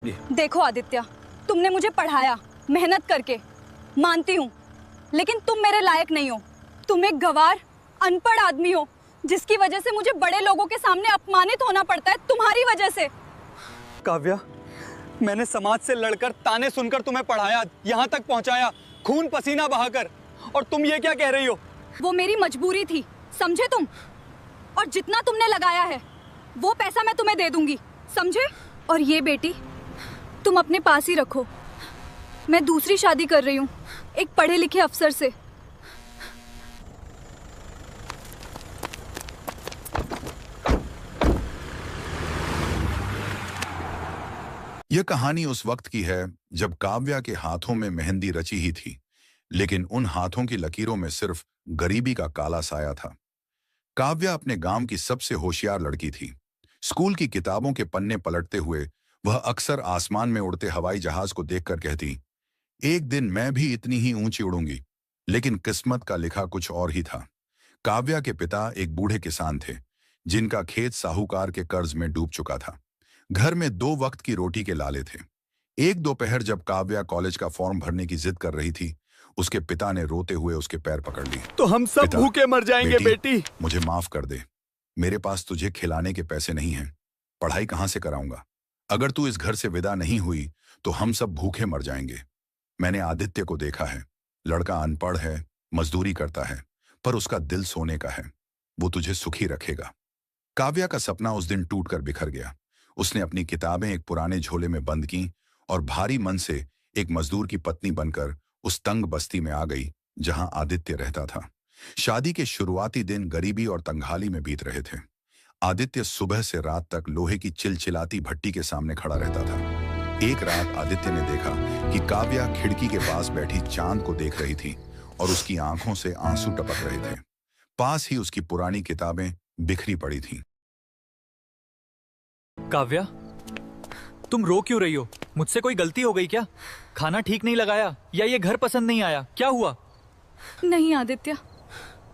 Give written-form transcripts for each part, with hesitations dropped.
देखो आदित्य, तुमने मुझे पढ़ाया मेहनत करके, मानती हूँ, लेकिन तुम मेरे लायक नहीं हो। तुम एक गंवार अनपढ़ आदमी हो, जिसकी वजह से मुझे बड़े लोगों के सामने अपमानित होना पड़ता है, तुम्हारी वजह से। काव्या, मैंने समाज से लड़कर, ताने सुनकर तुम्हें पढ़ाया, यहाँ तक पहुँचाया, खून पसीना बहाकर, और तुम ये क्या कह रही हो? वो मेरी मजबूरी थी, समझे तुम? और जितना तुमने लगाया है वो पैसा मैं तुम्हें दे दूंगी, समझे? और ये बेटी तुम अपने पास ही रखो। मैं दूसरी शादी कर रही हूँ एक पढ़े लिखे अफसर से। यह कहानी उस वक्त की है जब काव्या के हाथों में मेहंदी रची ही थी, लेकिन उन हाथों की लकीरों में सिर्फ गरीबी का काला साया था। काव्या अपने गांव की सबसे होशियार लड़की थी। स्कूल की किताबों के पन्ने पलटते हुए वह अक्सर आसमान में उड़ते हवाई जहाज को देखकर कहती, एक दिन मैं भी इतनी ही ऊंची उड़ूंगी। लेकिन किस्मत का लिखा कुछ और ही था। काव्या के पिता एक बूढ़े किसान थे, जिनका खेत साहूकार के कर्ज में डूब चुका था। घर में 2 वक्त की रोटी के लाले थे। एक दोपहर जब काव्या कॉलेज का फॉर्म भरने की जिद कर रही थी, उसके पिता ने रोते हुए उसके पैर पकड़ ली। तो हम सब भूखे मर जाएंगे बेटी। मुझे माफ कर दे, मेरे पास तुझे खिलाने के पैसे नहीं हैं। पढ़ाई कहाँ से कराऊंगा? अगर तू इस घर से विदा नहीं हुई तो हम सब भूखे मर जाएंगे। मैंने आदित्य को देखा है, लड़का अनपढ़ है, मजदूरी करता है, पर उसका दिल सोने का है। वो तुझे सुखी रखेगा। काव्या का सपना उस दिन टूटकर बिखर गया। उसने अपनी किताबें एक पुराने झोले में बंद की और भारी मन से एक मजदूर की पत्नी बनकर उस तंग बस्ती में आ गई जहां आदित्य रहता था। शादी के शुरुआती दिन गरीबी और तंगहाली में बीत रहे थे। आदित्य सुबह से रात तक लोहे की चिलचिलाती भट्टी के सामने खड़ा रहता था। एक रात आदित्य ने देखा कि काव्या खिड़की के पास बैठी चांद को देख रही थी और उसकी आंखों से आंसू टपक रहे थे। पास ही उसकी पुरानी किताबें बिखरी पड़ी थीं। काव्या, तुम रो क्यों रही हो? मुझसे कोई गलती हो गई क्या? खाना ठीक नहीं लगाया या ये घर पसंद नहीं आया? क्या हुआ? नहीं आदित्य,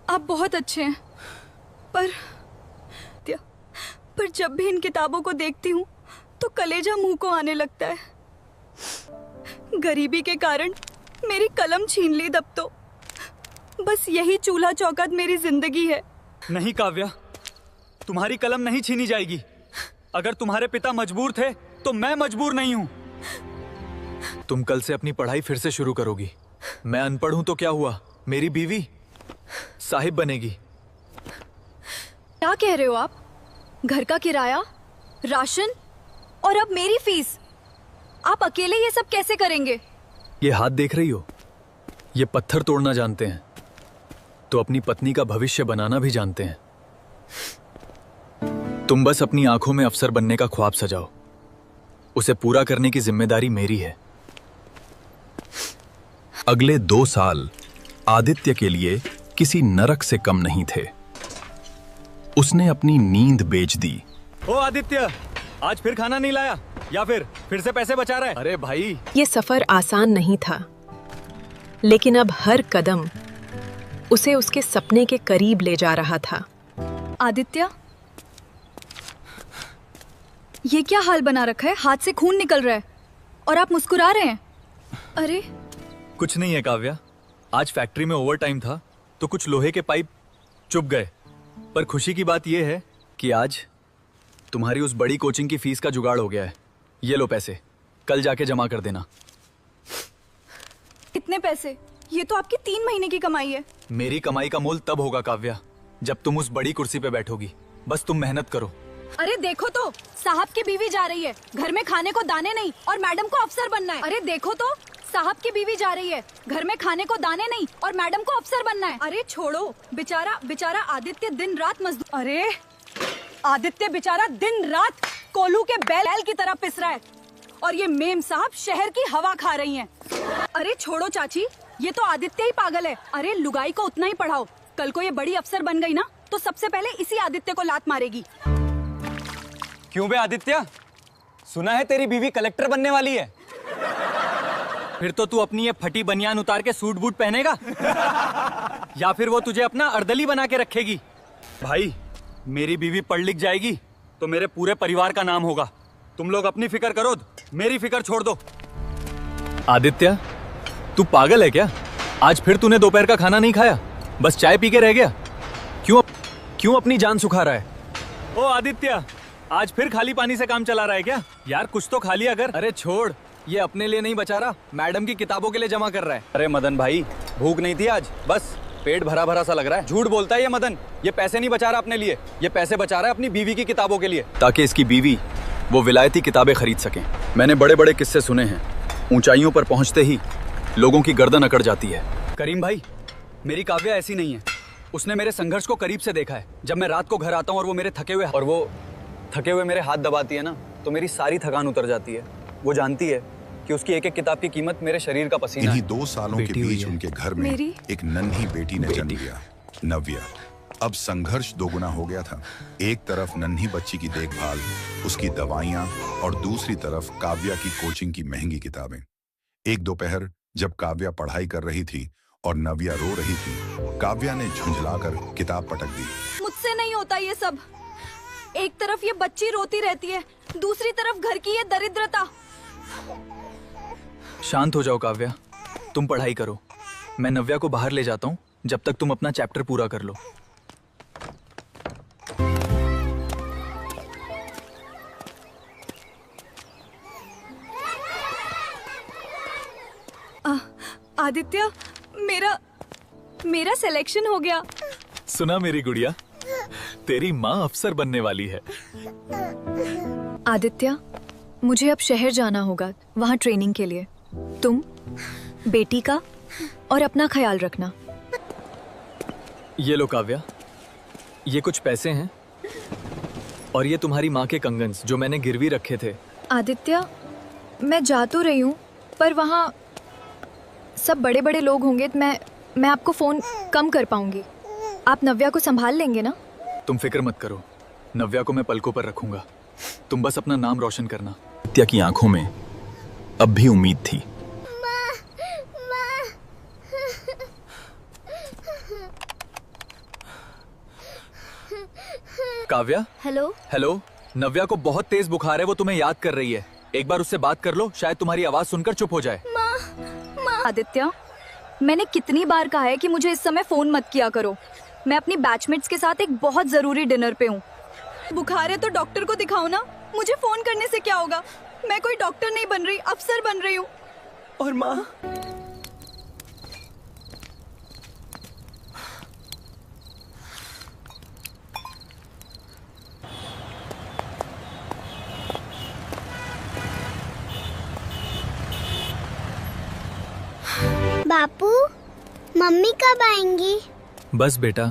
आप बहुत अच्छे हैं, पर जब भी इन किताबों को देखती हूँ तो कलेजा मुंह को आने लगता है। गरीबी के कारण मेरी कलम छीन ली तब तो। बस यही चूल्हा चौखट मेरी जिंदगी है। नहीं काव्या, तुम्हारी कलम नहीं छीनी जाएगी। अगर तुम्हारे पिता मजबूर थे तो मैं मजबूर नहीं हूं। तुम कल से अपनी पढ़ाई फिर से शुरू करोगी। मैं अनपढ़ हूं तो क्या हुआ, मेरी बीवी साहिब बनेगी। क्या कह रहे हो आप? घर का किराया, राशन और अब मेरी फीस, आप अकेले ये सब कैसे करेंगे? ये हाथ देख रही हो, ये पत्थर तोड़ना जानते हैं तो अपनी पत्नी का भविष्य बनाना भी जानते हैं। तुम बस अपनी आंखों में अफसर बनने का ख्वाब सजाओ, उसे पूरा करने की जिम्मेदारी मेरी है। अगले 2 साल आदित्य के लिए किसी नरक से कम नहीं थे। उसने अपनी नींद बेच दी। ओ आदित्य, आज फिर खाना नहीं लाया या फिर से पैसे बचा रहा है? अरे भाई, ये सफर आसान नहीं था, लेकिन अब हर कदम उसे उसके सपने के करीब ले जा रहा था। आदित्य, ये क्या हाल बना रखा है? हाथ से खून निकल रहा है और आप मुस्कुरा रहे हैं। अरे कुछ नहीं है काव्या, आज फैक्ट्री में ओवरटाइम था तो कुछ लोहे के पाइप चुभ गए। पर खुशी की बात यह है कि आज तुम्हारी उस बड़ी कोचिंग की फीस का जुगाड़ हो गया है। ये लो पैसे, कल जाके जमा कर देना। कितने पैसे? ये तो आपकी 3 महीने की कमाई है। मेरी कमाई का मोल तब होगा काव्या, जब तुम उस बड़ी कुर्सी पे बैठोगी। बस तुम मेहनत करो। अरे देखो तो, साहब की बीवी जा रही है, घर में खाने को दाने नहीं और मैडम को अफसर बनना है। अरे देखो तो, साहब की बीवी जा रही है, घर में खाने को दाने नहीं और मैडम को अफसर बनना है। अरे छोड़ो, बेचारा आदित्य दिन रात मजदूर। अरे आदित्य बेचारा दिन रात कोल्हू के बैल की तरह पिस रहा है और ये मेम साहब शहर की हवा खा रही हैं। अरे छोड़ो चाची, ये तो आदित्य ही पागल है। अरे लुगाई को उतना ही पढ़ाओ, कल को ये बड़ी अफसर बन गई ना तो सबसे पहले इसी आदित्य को लात मारेगी। क्यों बे आदित्य, सुना है तेरी बीवी कलेक्टर बनने वाली है? फिर तो तू अपनी ये फटी बनियान उतार के सूट बूट पहनेगा या फिर वो तुझे अपना अर्दली बना के रखेगी? भाई, मेरी बीवी पढ़ लिख जाएगी तो मेरे पूरे परिवार का नाम होगा। तुम लोग अपनी फिक्र करो, मेरी फिक्र छोड़ दो। आदित्य, तू पागल है क्या? आज फिर तूने दोपहर का खाना नहीं खाया, बस चाय पी के रह गया। क्यों अपनी जान सुखा रहा है? ओ आदित्य, आज फिर खाली पानी से काम चला रहा है क्या? यार कुछ तो खा लिया कर। अरे छोड़, ये अपने लिए नहीं बचा रहा, मैडम की किताबों के लिए जमा कर रहा है। अरे मदन भाई, भूख नहीं थी आज, बस पेट भरा भरा सा लग रहा है। झूठ बोलता है ये मदन, ये पैसे नहीं बचा रहा अपने लिए, ये पैसे बचा रहा है अपनी बीवी की किताबों के लिए, ताकि इसकी बीवी वो विलायती किताबें खरीद सके। मैंने बड़े बड़े किस्से सुने हैं, ऊंचाइयों पर पहुंचते ही लोगों की गर्दन अकड़ जाती है। करीम भाई, मेरी काव्या ऐसी नहीं है। उसने मेरे संघर्ष को करीब से देखा है। जब मैं रात को घर आता हूँ और वो मेरे थके हुए मेरे हाथ दबाती है ना, तो मेरी सारी थकान उतर जाती है। वो जानती है कि उसकी एक एक किताब की कीमत मेरे शरीर का पसीना है। इन्हीं 2 सालों के बीच उनके घर में एक नन्ही बेटी ने जन्म लिया, नव्या। अब संघर्ष दोगुना हो गया था। एक तरफ नन्ही बच्ची की देखभाल, उसकी दवाइयां, और दूसरी तरफ काव्या की कोचिंग की महंगी किताबें। एक दोपहर जब काव्या पढ़ाई कर रही थी और नव्या रो रही थी, काव्या ने झुंझलाकर किताब पटक दी। मुझसे नहीं होता ये सब। एक तरफ ये बच्ची रोती रहती है, दूसरी तरफ घर की ये दरिद्रता। शांत हो जाओ काव्या, तुम पढ़ाई करो। मैं नव्या को बाहर ले जाता हूँ, जब तक तुम अपना चैप्टर पूरा कर लो। आदित्य, मेरा सिलेक्शन हो गया। सुना मेरी गुड़िया, तेरी माँ अफसर बनने वाली है। आदित्य, मुझे अब शहर जाना होगा, वहाँ ट्रेनिंग के लिए। तुम बेटी का और अपना ख्याल रखना। ये लो काव्या, ये कुछ पैसे हैं और ये तुम्हारी माँ के कंगन्स जो मैंने गिरवी रखे थे। आदित्य, मैं जा तो रही हूँ, पर वहाँ सब बड़े बड़े लोग होंगे, तो मैं आपको फोन कम कर पाऊंगी। आप नव्या को संभाल लेंगे ना? तुम फिक्र मत करो, नव्या को मैं पलकों पर रखूंगा। तुम बस अपना नाम रोशन करना। आदित्य की आंखों में अब भी उम्मीद थी। काव्या, हेलो। नव्या को बहुत तेज बुखार है, वो तुम्हें याद कर रही है। एक बार उससे बात कर लो, शायद तुम्हारी आवाज सुनकर चुप हो जाए। आदित्य, मैंने कितनी बार कहा है कि मुझे इस समय फोन मत किया करो। मैं अपनी बैचमेट्स के साथ एक बहुत जरूरी डिनर पे हूँ। बुखार है तो डॉक्टर को दिखाओ ना, मुझे फोन करने से क्या होगा? मैं कोई डॉक्टर नहीं बन रही, अफसर बन रही हूँ। और माँ, बापू, मम्मी कब आएंगी? बस बेटा,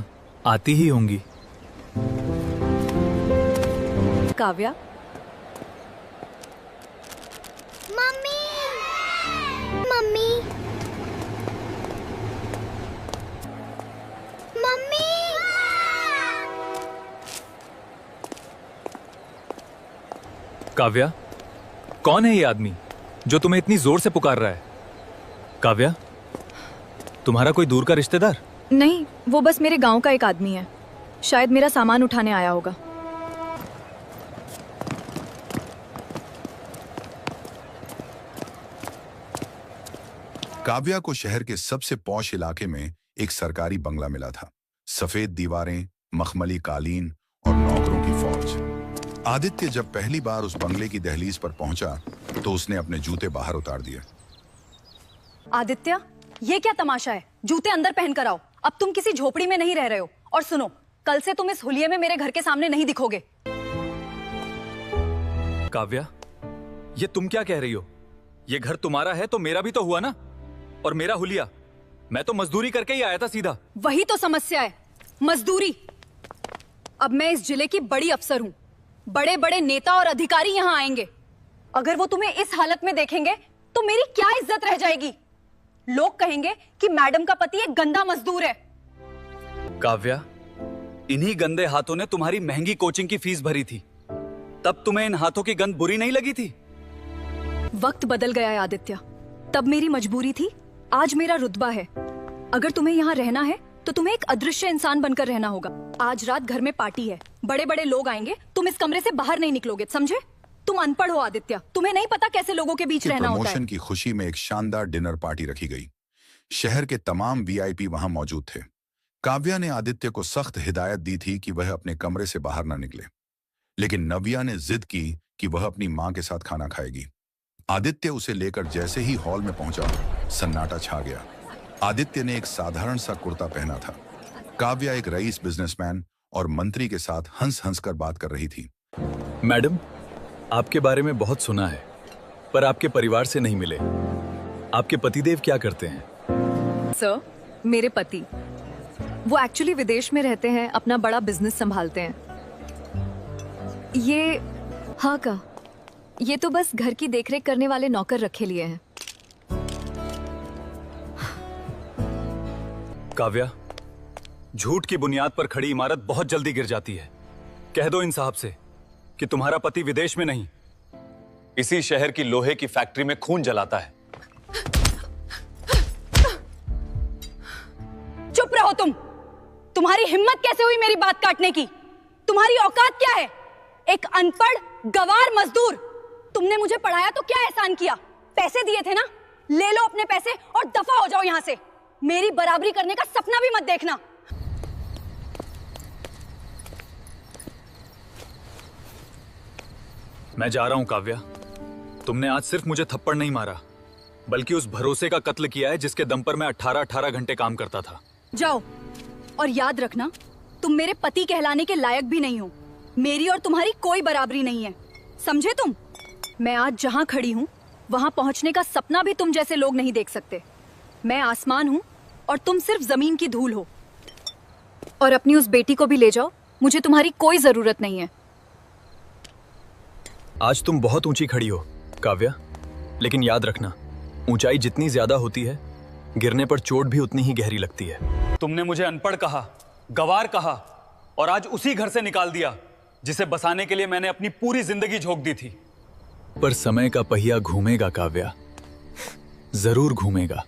आती ही होंगी। Kavya, mummy, mummy, mummy. Kavya, कौन है ये आदमी जो तुम्हें इतनी जोर से पुकार रहा है? काव्या, तुम्हारा कोई दूर का रिश्तेदार? नहीं, वो बस मेरे गांव का एक आदमी है। शायद मेरा सामान उठाने आया होगा। काव्या को शहर के सबसे पॉश इलाके में एक सरकारी बंगला मिला था। सफेद दीवारें, मखमली कालीन और नौकरों की फौज। आदित्य जब पहली बार उस बंगले की दहलीज पर पहुंचा तो उसने अपने जूते बाहर उतार दिए। आदित्य, ये क्या तमाशा है? जूते अंदर पहन कर आओ। अब तुम किसी झोपड़ी में नहीं रह रहे हो। और सुनो, कल से तुम इस हुलिये में मेरे घर के सामने नहीं दिखोगे। काव्या, ये तुम क्या कह रही हो? ये घर तुम्हारा है तो मेरा भी तो हुआ ना। और मेरा हुलिया, मैं तो मजदूरी करके ही आया था सीधा। वही तो समस्या है, मजदूरी। अब मैं इस जिले की बड़ी अफसर हूँ। बड़े बड़े नेता और अधिकारी यहाँ आएंगे। अगर वो तुम्हें इस हालत में देखेंगे तो मेरी क्या इज्जत रह जाएगी? लोग कहेंगे कि मैडम का पति एक गंदा मजदूर है। काव्या, इन्हीं गंदे हाथों ने तुम्हारी महंगी कोचिंग की फीस भरी थी। तब तुम्हें इन हाथों की गंध बुरी नहीं लगी थी? वक्त बदल गया है आदित्य। तब मेरी मजबूरी थी, आज मेरा रुतबा है। अगर तुम्हें यहाँ रहना है तो तुम्हें एक अदृश्य इंसान बनकर रहना होगा। आज रात घर में पार्टी है, बड़े बड़े लोग आएंगे, तुम इस कमरे से बाहर नहीं निकलोगे, समझे? तुम अनपढ़ हो आदित्य, तुम्हें नहीं पता कैसे लोगों के बीच कि रहना होता है। प्रमोशन की खुशी में एक शानदार डिनर पार्टी रखी गई। शहर के तमाम वीआईपी वहां मौजूद थे। काव्या ने आदित्य को सख्त हिदायत दी थी कि वह अपने कमरे से बाहर न निकले, लेकिन नव्या ने जिद की कि वह अपनी मां के साथ खाना खाएगी। आदित्य उसे लेकर जैसे ही हॉल में पहुंचा, सन्नाटा छा गया। आदित्य ने एक साधारण सा कुर्ता पहना था। काव्या एक रईस बिजनेसमैन और मंत्री के साथ हंस हंस कर बात कर रही थी। मैडम, आपके बारे में बहुत सुना है, पर आपके परिवार से नहीं मिले। आपके पतिदेव क्या करते हैं? सर, मेरे पति, वो एक्चुअली विदेश में रहते हैं, अपना बड़ा बिजनेस संभालते हैं। ये हाँ का, ये तो बस घर की देखरेख करने वाले नौकर रखे लिए हैं। काव्या, झूठ की बुनियाद पर खड़ी इमारत बहुत जल्दी गिर जाती है। कह दो इन साहब से कि तुम्हारा पति विदेश में नहीं, इसी शहर की लोहे की फैक्ट्री में खून जलाता है। चुप रहो तुम। तुम्हारी हिम्मत कैसे हुई मेरी बात काटने की? तुम्हारी औकात क्या है? एक अनपढ़ गवार मजदूर। तुमने मुझे पढ़ाया तो क्या एहसान किया? पैसे दिए थे ना, ले लो अपने पैसे और दफा हो जाओ यहां से। मेरी बराबरी करने का सपना भी मत देखना। मैं जा रहा हूं काव्या। तुमने आज सिर्फ मुझे थप्पड़ नहीं मारा, बल्कि उस भरोसे का कत्ल किया है जिसके दम पर मैं 18-18 घंटे काम करता था। जाओ, और याद रखना, तुम मेरे पति कहलाने के लायक भी नहीं हो। मेरी और तुम्हारी कोई बराबरी नहीं है, समझे तुम? मैं आज जहां खड़ी हूं, वहां पहुंचने का सपना भी तुम जैसे लोग नहीं देख सकते। मैं आसमान हूं और तुम सिर्फ जमीन की धूल हो। और अपनी उस बेटी को भी ले जाओ, मुझे तुम्हारी कोई जरूरत नहीं है। आज तुम बहुत ऊंची खड़ी हो काव्या, लेकिन याद रखना, ऊंचाई जितनी ज्यादा होती है, गिरने पर चोट भी उतनी ही गहरी लगती है। तुमने मुझे अनपढ़ कहा, गवार कहा, और आज उसी घर से निकाल दिया जिसे बसाने के लिए मैंने अपनी पूरी जिंदगी झोंक दी थी। पर समय का पहिया घूमेगा काव्या, जरूर घूमेगा।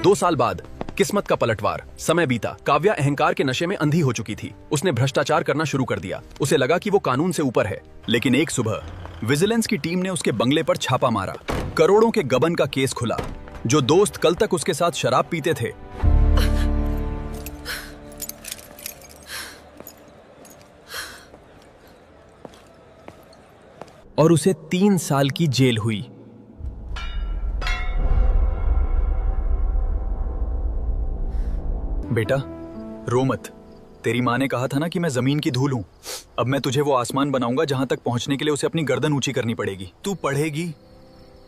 दो साल बाद किस्मत का पलटवार। समय बीता। काव्या अहंकार के नशे में अंधी हो चुकी थी। उसने भ्रष्टाचार करना शुरू कर दिया। उसे लगा कि वो कानून से ऊपर है। लेकिन एक सुबह विजिलेंस की टीम ने उसके बंगले पर छापा मारा। करोड़ों के गबन का केस खुला। जो दोस्त कल तक उसके साथ शराब पीते थे, और उसे 3 साल की जेल हुई। बेटा, रो मत। तेरी माँ ने कहा था ना कि मैं जमीन की धूल हूं। अब मैं तुझे वो आसमान बनाऊंगा जहां तक पहुंचने के लिए उसे अपनी गर्दन ऊंची करनी पड़ेगी। तू पढ़ेगी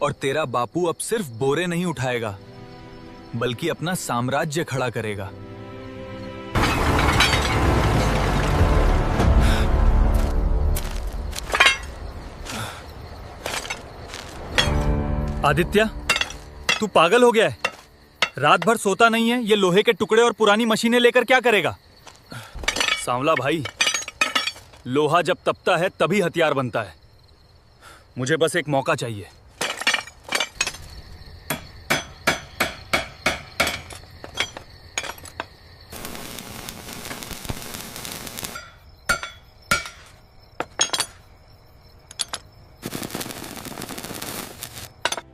और तेरा बापू अब सिर्फ बोरे नहीं उठाएगा, बल्कि अपना साम्राज्य खड़ा करेगा। आदित्य, तू पागल हो गया है? रात भर सोता नहीं है, ये लोहे के टुकड़े और पुरानी मशीनें लेकर क्या करेगा? सांवला भाई, लोहा जब तपता है तभी हथियार बनता है। मुझे बस एक मौका चाहिए।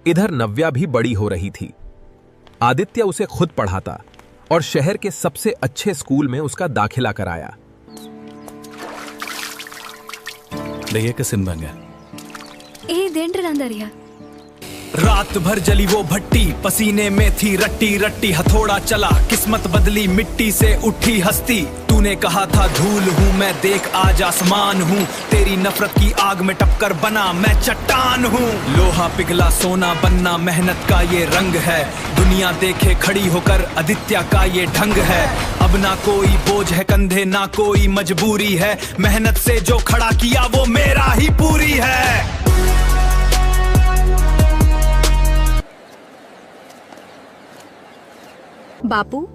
इधर नव्या भी बड़ी हो रही थी। आदित्य उसे खुद पढ़ाता और शहर के सबसे अच्छे स्कूल में उसका दाखिला कराया। रात भर जली वो भट्टी, पसीने में थी रट्टी रट्टी, हथौड़ा चला किस्मत बदली, मिट्टी से उठी हस्ती। तूने कहा था धूल हूँ मैं, देख आज आसमान हूँ। तेरी नफरत की आग में टपकर बना मैं चट्टान हूँ। लोहा पिघला सोना बनना मेहनत का ये रंग है। दुनिया देखे खड़ी होकर आदित्य का ये ढंग है। अब ना कोई बोझ है कंधे, ना कोई मजबूरी है। मेहनत से जो खड़ा किया वो मेरा ही पूरी है। बापू,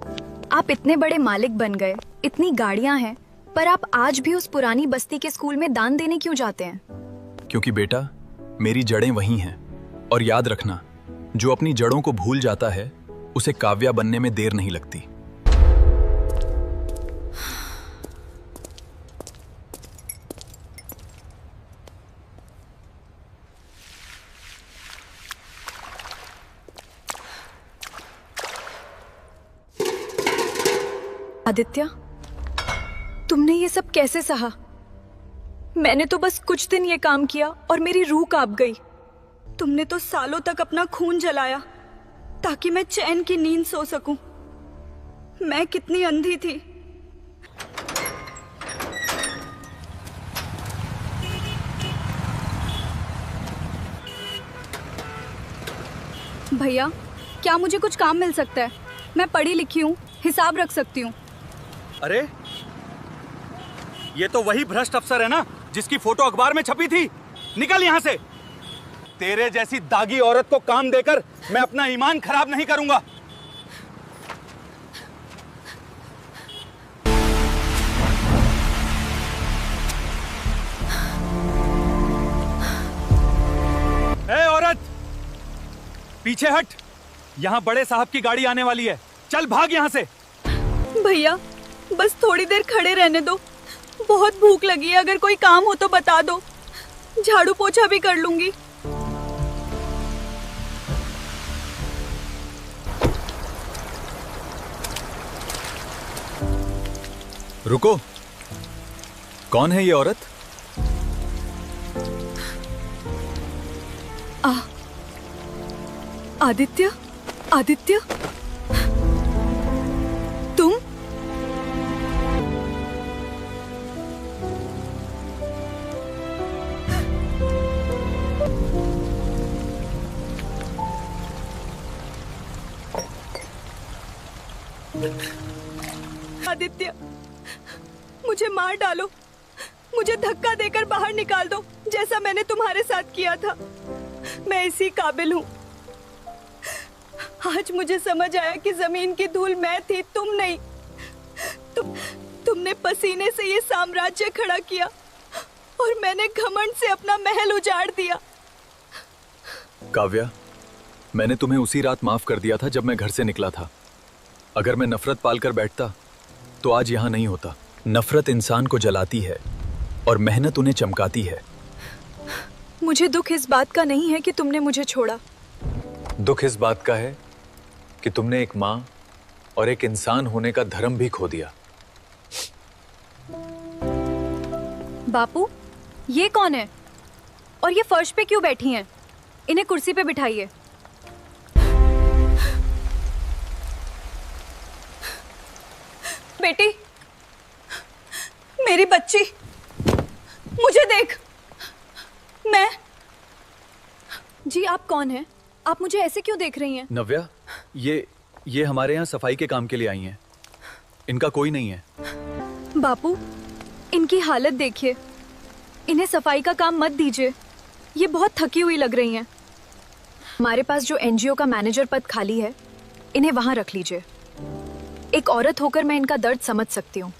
आप इतने बड़े मालिक बन गए, इतनी गाड़ियां हैं, पर आप आज भी उस पुरानी बस्ती के स्कूल में दान देने क्यों जाते हैं? क्योंकि बेटा, मेरी जड़ें वही हैं। और याद रखना, जो अपनी जड़ों को भूल जाता है, उसे काव्या बनने में देर नहीं लगती। आदित्य, तुमने ये सब कैसे सहा? मैंने तो बस कुछ दिन ये काम किया और मेरी रूह कांप गई। तुमने तो सालों तक अपना खून जलाया ताकि मैं चैन की नींद सो सकूं। मैं कितनी अंधी थी। भैया, क्या मुझे कुछ काम मिल सकता है? मैं पढ़ी लिखी हूँ, हिसाब रख सकती हूँ। अरे ये तो वही भ्रष्ट अफसर है ना जिसकी फोटो अखबार में छपी थी। निकल यहाँ से। तेरे जैसी दागी औरत को काम देकर मैं अपना ईमान खराब नहीं करूंगा। ए औरत, पीछे हट। यहाँ बड़े साहब की गाड़ी आने वाली है। चल भाग यहाँ से। भैया, बस थोड़ी देर खड़े रहने दो। बहुत भूख लगी है। अगर कोई काम हो तो बता दो, झाड़ू पोछा भी कर लूंगी। रुको, कौन है ये औरत? आदित्य, आदित्य, तुम? आदित्य, मुझे मार डालो, मुझे धक्का देकर बाहर निकाल दो, जैसा मैंने तुम्हारे साथ किया था। मैं इसी काबिल हूँ। आज मुझे समझ आया कि जमीन की धूल मैं थी, तुम नहीं। तुमने पसीने से ये साम्राज्य खड़ा किया और मैंने घमंड से अपना महल उजाड़ दिया। काव्या, मैंने तुम्हें उसी रात माफ कर दिया था जब मैं घर से निकला था। अगर मैं नफरत पालकर बैठता तो आज यहाँ नहीं होता। नफरत इंसान को जलाती है और मेहनत उन्हें चमकाती है। मुझे दुख इस बात का नहीं है कि तुमने मुझे छोड़ा। दुख इस बात का है कि तुमने एक माँ और एक इंसान होने का धर्म भी खो दिया। बापू, ये कौन है और ये फर्श पे क्यों बैठी हैं? इन्हें कुर्सी पे बिठाइए। बेटी, मेरी बच्ची, मुझे देख। मैं। जी, आप कौन हैं? आप मुझे ऐसे क्यों देख रही हैं? नव्या, ये हमारे यहाँ सफाई के काम के लिए आई हैं। इनका कोई नहीं है। बापू, इनकी हालत देखिए। इन्हें सफाई का काम मत दीजिए। ये बहुत थकी हुई लग रही हैं। हमारे पास जो एनजीओ का मैनेजर पद खाली है, इन्हें वहां रख लीजिए। एक औरत होकर मैं इनका दर्द समझ सकती हूँ।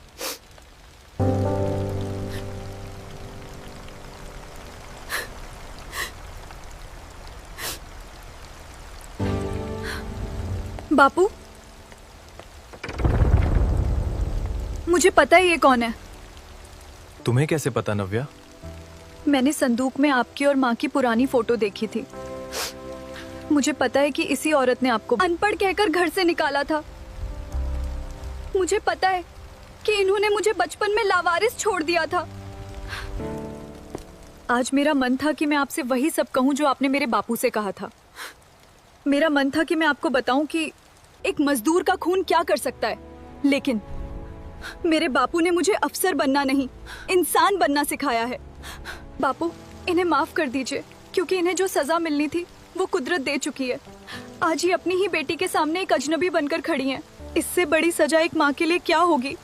बापू, मुझे पता है ये कौन है। तुम्हें कैसे पता नव्या? मैंने संदूक में आपकी और माँ की पुरानी फोटो देखी थी। मुझे पता है कि इसी औरत ने आपको अनपढ़ कहकर घर से निकाला था। मुझे पता है कि इन्होंने मुझे बचपन में लावारिस छोड़ दिया था। आज मेरा मन था कि मैं आपसे वही सब कहूँ जो आपने मेरे बापू से कहा था। मेरा मन था कि मैं आपको बताऊं कि एक मजदूर का खून क्या कर सकता है, लेकिन मेरे बापू ने मुझे अफसर बनना नहीं, इंसान बनना सिखाया है। बापू, इन्हें माफ कर दीजिए, क्योंकि इन्हें जो सजा मिलनी थी वो कुदरत दे चुकी है। आज ये अपनी ही बेटी के सामने एक अजनबी बनकर खड़ी हैं। इससे बड़ी सजा एक माँ के लिए क्या होगी।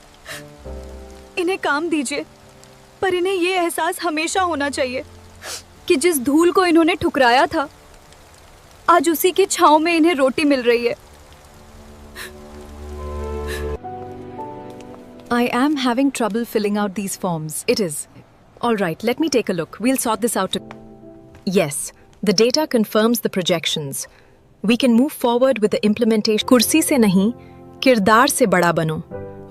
इन्हें काम दीजिए, पर इन्हें ये एहसास हमेशा होना चाहिए कि जिस धूल को इन्होंने ठुकराया था, आज उसी की छांव में इन्हें रोटी मिल रही है। I am having trouble filling out these forms. It is. All right, let me take a look. We'll sort this out. Yes, the data confirms the projections. We can move forward with the implementation. कुर्सी से नहीं, किरदार से बड़ा बनो,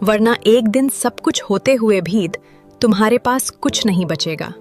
वरना एक दिन सब कुछ होते हुए भी तुम्हारे पास कुछ नहीं बचेगा।